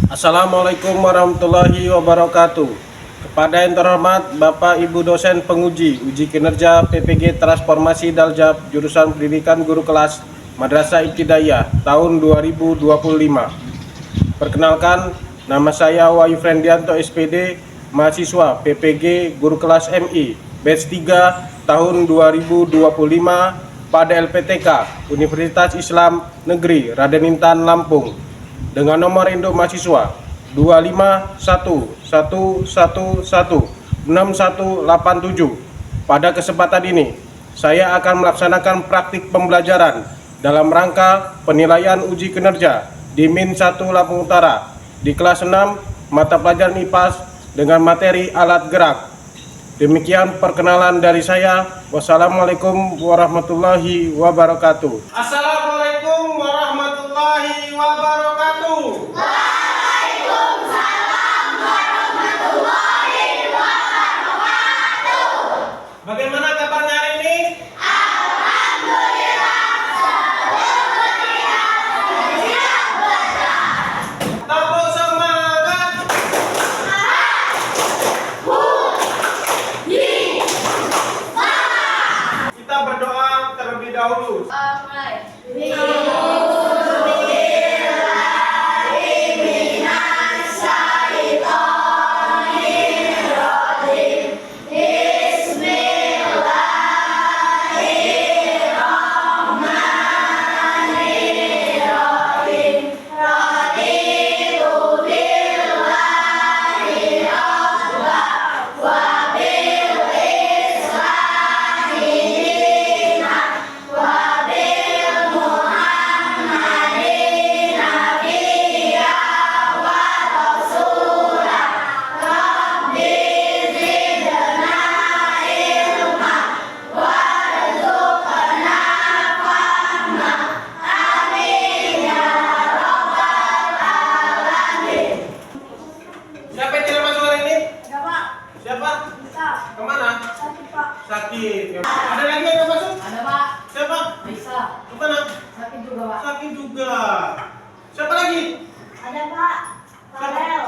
Assalamualaikum warahmatullahi wabarakatuh. Kepada yang terhormat Bapak Ibu dosen penguji uji kinerja PPG Transformasi Daljab jurusan Pendidikan Guru Kelas Madrasah Ibtidaiyah tahun 2025. Perkenalkan, nama saya Wahyu Frendianto SPD, mahasiswa PPG Guru Kelas MI batch 3 tahun 2025 pada LPTK Universitas Islam Negeri Raden Intan Lampung dengan nomor induk mahasiswa 25111116187. Pada kesempatan ini, saya akan melaksanakan praktik pembelajaran dalam rangka penilaian uji kinerja di Min 1 Lampung Utara di kelas 6 mata pelajaran IPAS dengan materi alat gerak. Demikian perkenalan dari saya. Wassalamualaikum warahmatullahi wabarakatuh. Assalamualaikum warahmatullahi wabarakatuh. Waalaikumsalam warahmatullahi wabarakatuh. Bagaimana kabarnya hari ini? Alhamdulillah, sepertinya siap belajar. Tepuk semangat. Kita berdoa terlebih dahulu. Siapa yang tidak masuk hari ini? Siapa? Kemana? Sakit. Ada lagi yang tidak masuk? Ada Pak, Siapa? bisa. Kemana? Sakit juga Pak. Sakit juga. Siapa lagi? Ada Pak, Farel.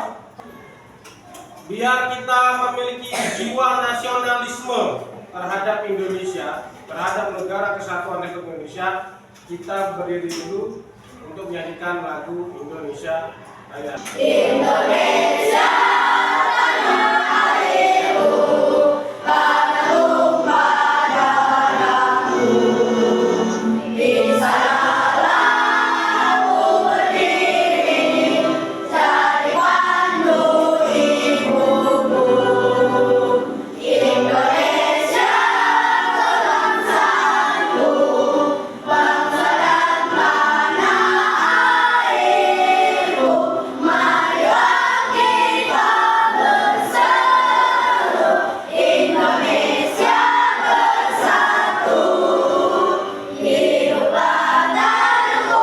Biar kita memiliki jiwa nasionalisme terhadap Indonesia, terhadap negara kesatuan Republik Indonesia, kita berdiri dulu untuk menyanyikan lagu Indonesia Raya. Indonesia tanah airku, tanah tumpah darahku. Di sanalah aku berdiri, cari pandu ibuku. Indonesia kebangsaanku, bangsa dan tanah airku. Marilah kita bersatu, Indonesia bersatu. Hiduplah tanahku,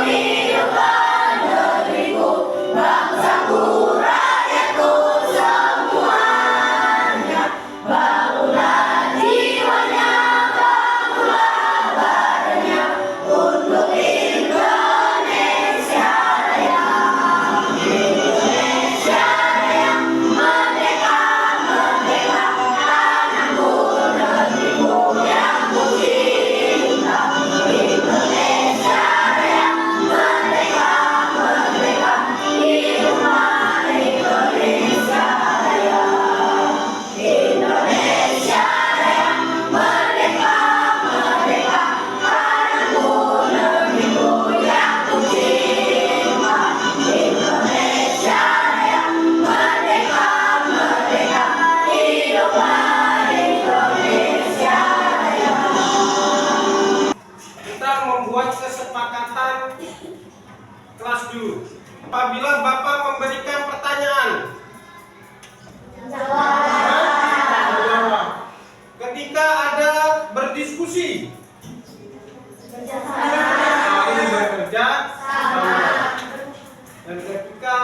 hiduplah negeriku, bangsaku, rakyatku semuanya. Bangunlah jiwanya, bangunlah badannya untuk Indonesia Raya. Indonesia Raya, merdeka, merdeka, tanahku, negeriku yang ku cinta. Indonesia Raya, merdeka, merdeka, hiduplah Indonesia Raya. Indonesia Raya, merdeka, merdeka, tanahku, negeriku yang ku cinta. Indonesia Raya, merdeka, merdeka, hiduplah Indonesia Raya. Kita membuat kesepakatan kelas dulu. Apabila Bapak memberikan pertanyaan, jawab. Ketika ada berdiskusi, saling bekerja sama. Dan ketika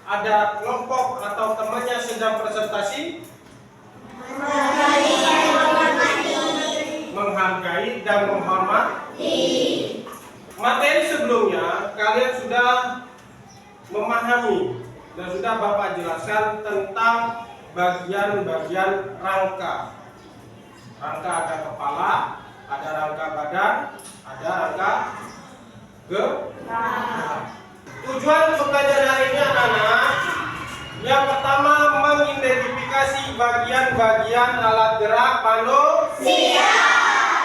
ada kelompok atau temannya sedang presentasi, menghargai dan menghormati. Materi sebelumnya kalian sudah memahami dan sudah Bapak jelaskan tentang bagian-bagian rangka. Rangka ada kepala, ada rangka badan, ada rangka gerak. Tujuan pembelajaran hari ini anak-anak, yang pertama mengidentifikasi bagian-bagian alat gerak manusia.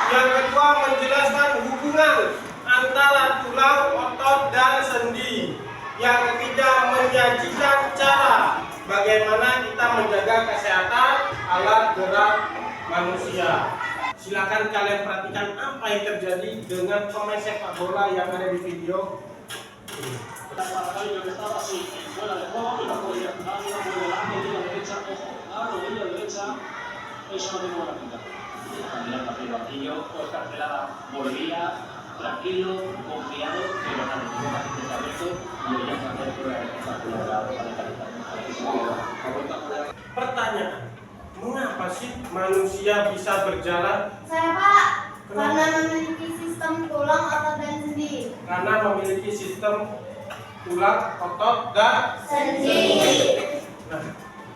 Yang kedua menjelaskan hubungan antara tulang, otot, dan sendi. Yang ketiga menyajikan cara bagaimana kita menjaga kesehatan alat gerak manusia. Silakan kalian perhatikan apa yang terjadi dengan pemain sepak bola yang ada di video. Para Calle que estaba así, fuera de juego y la podía jugar, y la por delante, y la derecha, ojo, la rodilla derecha, eso no tiene buena pinta. Mirando hacia el banquillo, Oscar Celada volvía tranquilo, confiado, pero al último paciente se ha abierto y ella va a hacer prueba de espectacular para Pertanyaan, mengapa sih manusia bisa berjalan? Saya Pak, karena memiliki sistem tulang, otot, dan sendi. Karena memiliki sistem tulang, otot, dan Sendi. Nah,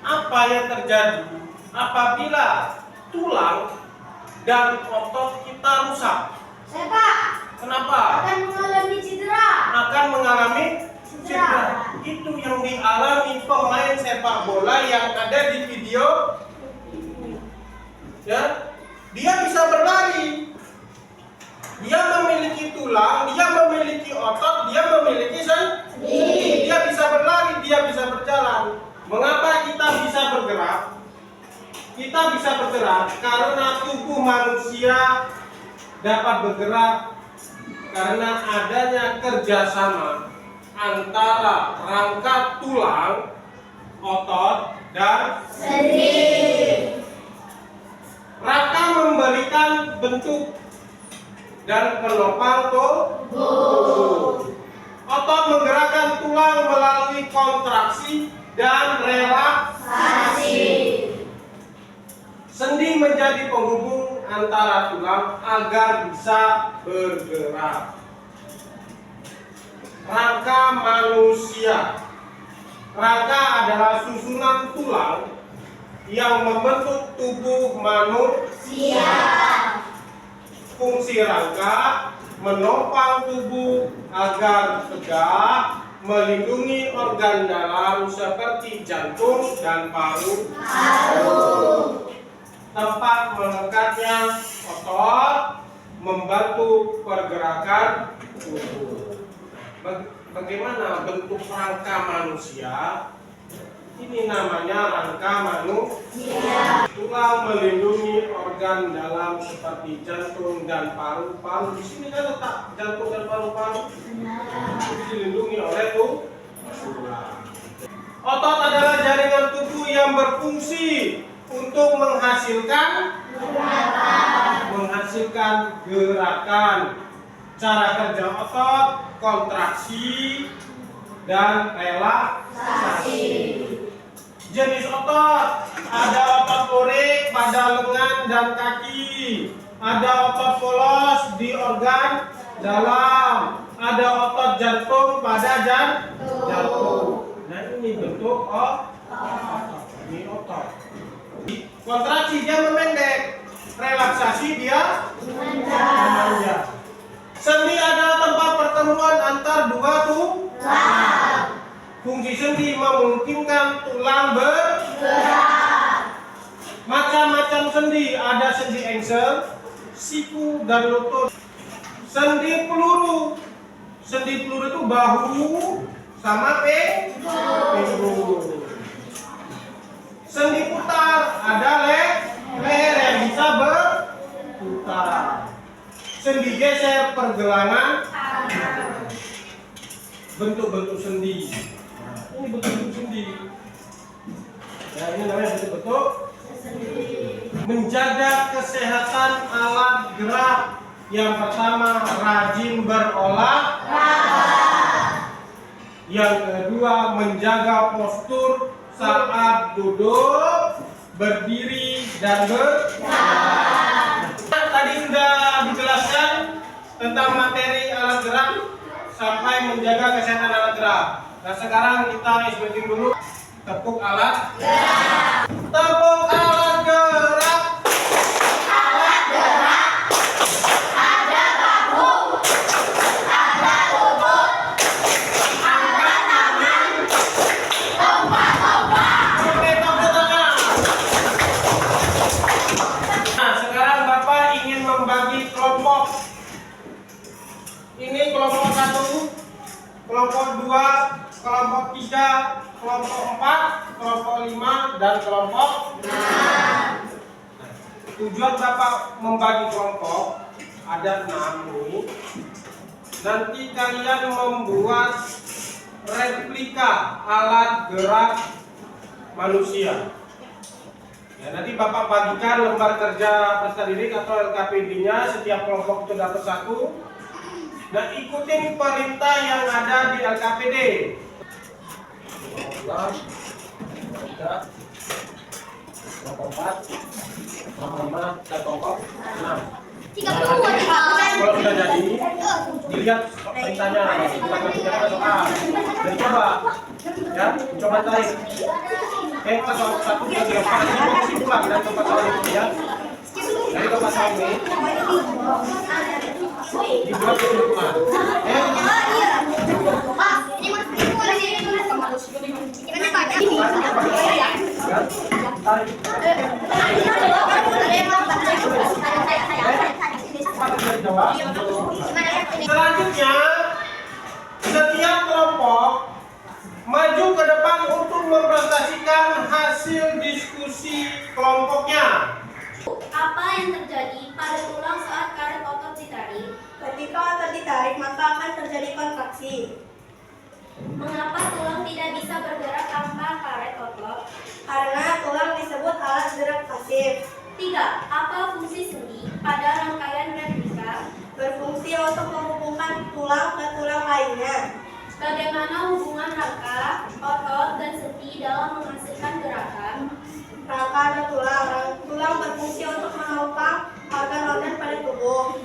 apa yang terjadi apabila tulang dan otot kita rusak? Saya Pak, Kenapa? akan mengalami cedera. Akan mengalami cedera. Itu yang dialami pemain sepak bola yang ada di video. Ya, dia bisa berlari. Dia memiliki tulang, dia memiliki otot, dia memiliki sendi. Dia bisa berlari, dia bisa berjalan. Mengapa kita bisa bergerak? Kita bisa bergerak karena tubuh manusia dapat bergerak karena adanya kerjasama antara rangka tulang, otot, dan Sendi. rangka memberikan bentuk dan penopang tubuh. Otot menggerakkan tulang melalui kontraksi dan relaksasi. Sendi menjadi penghubung antara tulang agar bisa bergerak. Rangka manusia. Rangka adalah susunan tulang yang membentuk tubuh manusia. Fungsi rangka menopang tubuh agar tegak, melindungi organ dalam seperti jantung dan paru-paru. Tempat melekatnya otot membantu pergerakan tubuh. Bagaimana bentuk rangka manusia? Ini namanya rangka manusia. Tulang melindungi organ dalam seperti jantung dan paru-paru. Di sini kan letak jantung dan paru-paru. Dilindungi oleh tulang. Otot adalah jaringan tubuh yang berfungsi untuk menghasilkan gerakan. Cara kerja otot, kontraksi, dan relaksasi. Jenis otot ada otot porik pada lengan dan kaki, ada otot polos di organ dalam, ada otot jantung pada jantung. Nah ini bentuk otot. Ini otot. Kontraksi dia memendek, relaksasi dia memanjang. Sendi adalah tempat pertemuan antar dua tulang. Fungsi sendi memungkinkan tulang bergerak. Macam-macam sendi, ada sendi engsel, siku, dan lutut. Sendi peluru. Sendi peluru itu bahu sama pinggul. Sendi putar, ada leher yang bisa berputar. Sendi geser, pergelangan. Bentuk-bentuk sendi. Ini bentuk-bentuk sendi. Ya, ini namanya bentuk-bentuk sendi. Menjaga kesehatan alat gerak. Yang pertama, rajin berolahraga. Yang kedua, menjaga postur saat duduk, berdiri, dan berjalan. Tadi sudah dijelaskan tentang materi alat gerak sampai menjaga kesehatan alat gerak. Nah sekarang kita isbating dulu. Tepuk alat. Tepuk alat gerak. Oke, tepuk tangan. Nah sekarang Bapak ingin membagi kelompok. Ini kelompok 1, kelompok 2, kelompok 3, kelompok 4, kelompok 5, dan kelompok 6. Tujuan Bapak membagi kelompok ada 6 ini. Nanti kalian membuat replika alat gerak manusia. Ya, nanti Bapak bagikan lembar kerja peserta didik atau LKPD-nya, setiap kelompok itu dapat 1. Dan ikutin perintah yang ada di LKPD. Kelompok 4, kelompok 5, dan kelompok 6. Kalau sudah jadi, dilihat perintahnya. Kita kerjakan soal. Dan coba, ya, coba tarik. Oke, pasal 1, 2, 3, 4. Ini kesimpulan dan tempat soal ini ya. Dari tempat soal ini. Dibuat kesimpulan. Selanjutnya, setiap kelompok maju ke depan untuk mempresentasikan hasil diskusi kelompoknya. Apa yang terjadi pada tulang saat karet otot ditarik? Ketika otot ditarik, maka akan terjadi kontraksi. Mengapa tulang tidak bisa bergerak tanpa karet otot? Karena tulang disebut alat gerak pasif. 3. Apa fungsi sendi pada rangkaian replika? Berfungsi untuk menghubungkan tulang ke tulang lainnya. Bagaimana hubungan rangka, otot, dan sendi dalam menghasilkan gerakan? Rangka dan tulang berfungsi untuk menopang organ-organ pada tubuh.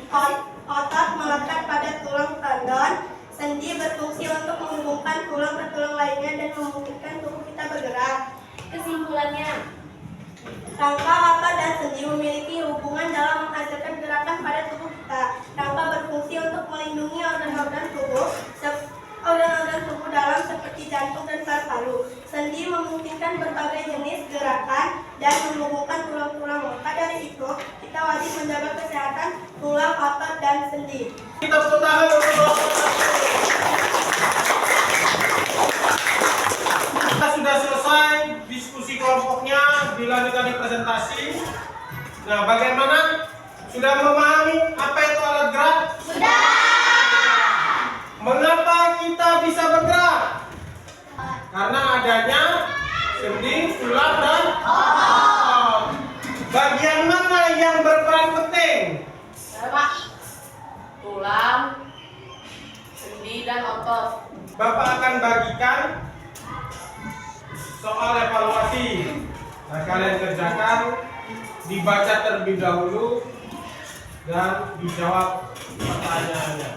Otot melekat pada tulang tendon. Sendi berfungsi untuk menghubungkan tulang ke tulang lainnya dan memungkinkan tubuh kita bergerak. Kesimpulannya, Rangka, otot, dan sendi memiliki hubungan dalam menghasilkan gerakan pada tubuh kita. Rangka berfungsi untuk melindungi organ-organ tubuh dalam seperti jantung dan paru-paru. Sendi memungkinkan berbagai jenis gerakan dan menghubungkan tulang-tulang. Maka dari itu, kita wajib menjaga kesehatan tulang, otot, dan sendi. Kita tepuk tangan untuk kita sudah selesai diskusi kelompoknya, dilanjutkan di presentasi. Nah, bagaimana? Sudah memahami apa itu alat gerak? sudah. Mengapa kita bisa bergerak? Karena adanya sendi, tulang, dan otot. Bagian mana yang berperan penting? Tulang, sendi, dan otot. Bapak akan bagikan soal evaluasi. Nah, kalian kerjakan, dibaca terlebih dahulu dan dijawab pertanyaannya.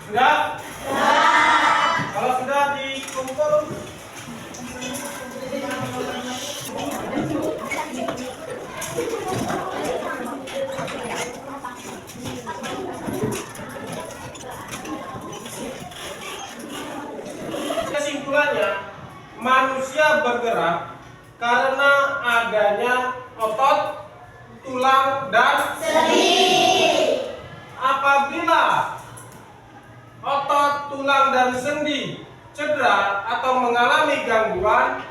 Sudah? Kalau sudah dikumpul, kesimpulannya, manusia bergerak karena adanya otot, tulang, dan sendi. Apabila otot, tulang, dan sendi cedera atau mengalami gangguan,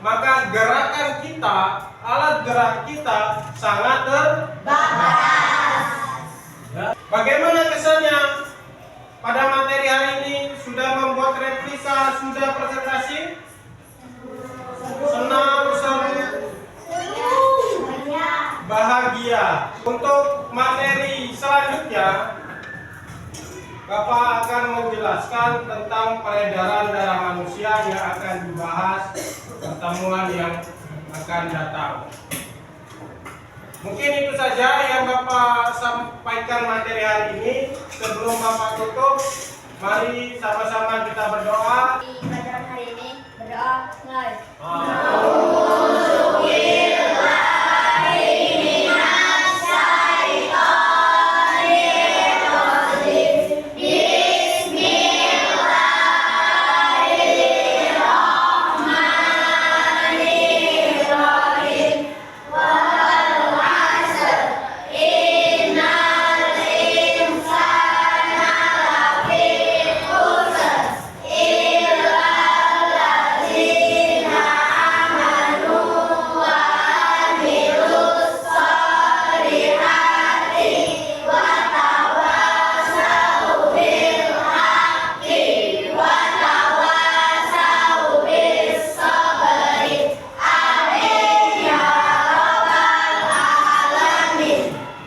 maka gerakan kita, alat gerak kita sangat terbatas. Ya. Bagaimana kesannya? Pada materi hari ini sudah membuat replika, sudah presentasi? Senang, seru, bahagia. Untuk materi selanjutnya Bapak akan menjelaskan tentang peredaran darah manusia yang akan dibahas pertemuan yang akan datang. Mungkin itu saja yang Bapak sampaikan materi hari ini. Sebelum Bapak tutup, mari sama-sama kita berdoa. Di pelajaran hari ini berdoa mulai.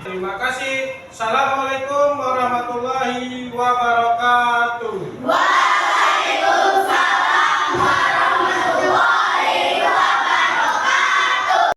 Terima kasih. Assalamualaikum.